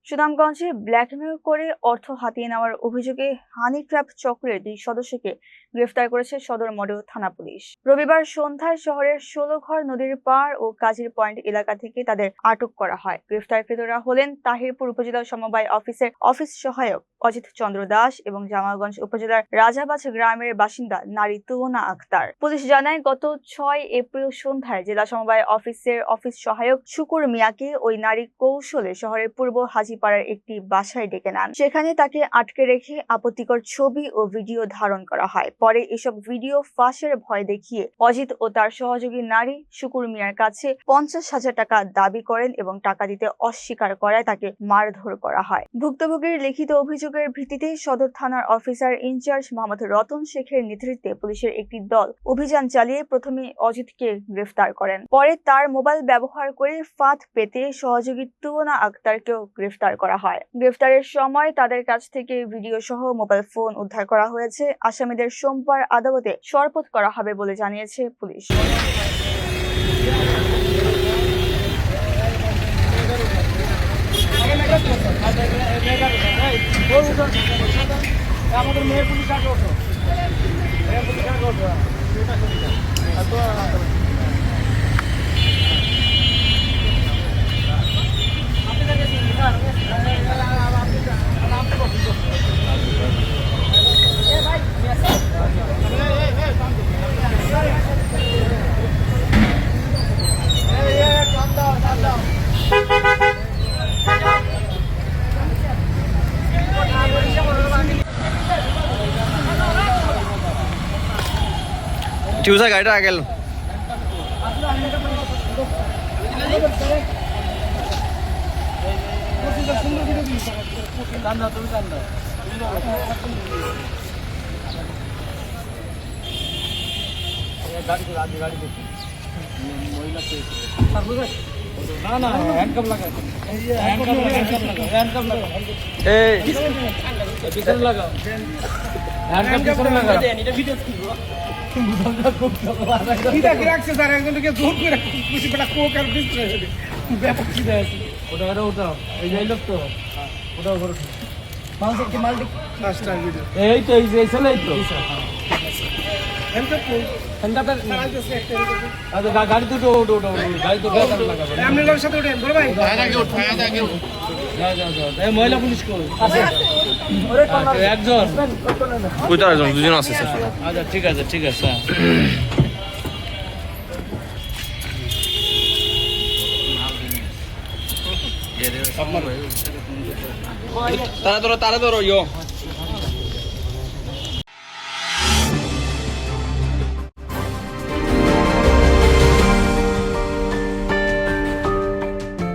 সুনামগঞ্জে ব্ল্যাকমেল করে অর্থ হাতিয়ে নেওয়ার অভিযোগে হানি ট্র্যাপ চক্রের 2 সদস্যকে গ্রেফতার করেছে সদর মডেল থানা পুলিশ। রবিবার সন্ধ্যায় শহরের 16ঘর নদীর পাড় ও কাজীর পয়েন্ট এলাকা থেকে তাদের আটক করা হয়। গ্রেফতারকৃতরা হলেন তাহিরপুর উপজেলা সমবায় অফিসের অফিস সহায়ক অজিত চন্দ্র দাস এবং জামালগঞ্জ উপজেলার রাজাবাজ গ্রামের বাসিন্দা নারী তুহনা আক্তার। পুলিশ জানায়, গত 6 এপ্রিল সন্ধ্যায় জেলা সমবায় অফিসের অফিস সহায়ক শুকুর মিয়াকে ওই নারী কৌশলে শহরের পূর্ব হাজীপাড়ার একটি বাসায় ডেকে নেন। সেখানে তাকে আটকে রেখে আপত্তিকর ছবি ও ভিডিও ধারণ করা হয়। পরে এসব ভিডিও ফাঁসের ভয় দেখিয়ে অজিত ও তার সহযোগী নারী শুকুর মিয়ার কাছে 50,000 টাকা দাবি করেন এবং টাকা দিতে অস্বীকার করায় তাকে মারধর করা হয়। ভুক্তভোগীর লিখিত অভিযোগের ভিত্তিতে সদর থানার অফিসার ইনচার্জ মোহাম্মদ রতন শেখের নেতৃত্বে পুলিশের একটি দল অভিযান চালিয়ে প্রথমে অজিতকে গ্রেফতার করেন। পরে তার মোবাইল ব্যবহার করে ফাঁদ পেতে সহযোগী তুহনা আক্তারকেও গ্রেফতার করা হয়। গ্রেফতারের সময় তাদের কাছ থেকে ভিডিও সহ মোবাইল ফোন উদ্ধার করা হয়েছে। আসামিদের সোমবার আদালতে সোপর্দ করা হবে বলে জানিয়েছে পুলিশ। আমাদের মেয়ের পুলিশ আগে ওঠো, মেয়ের পুলিশ আগে ওঠো। చూసా గైడ్ ఆగెళ్ళు না না হ্যান্ডকাপ লাগা, হ্যান্ডকাপ লাগা, এই পিছনে লাগাও, হ্যান্ডকাপ পিছনে লাগাও। এই তো এই ছেলে তো গাড়ি দুটো গাড়ি তো মহিলা পুলিশ একজন, কোথায় দুজন আছে স্যার। আচ্ছা ঠিক আছে ঠিক আছে। তারা ধরো ইয়ো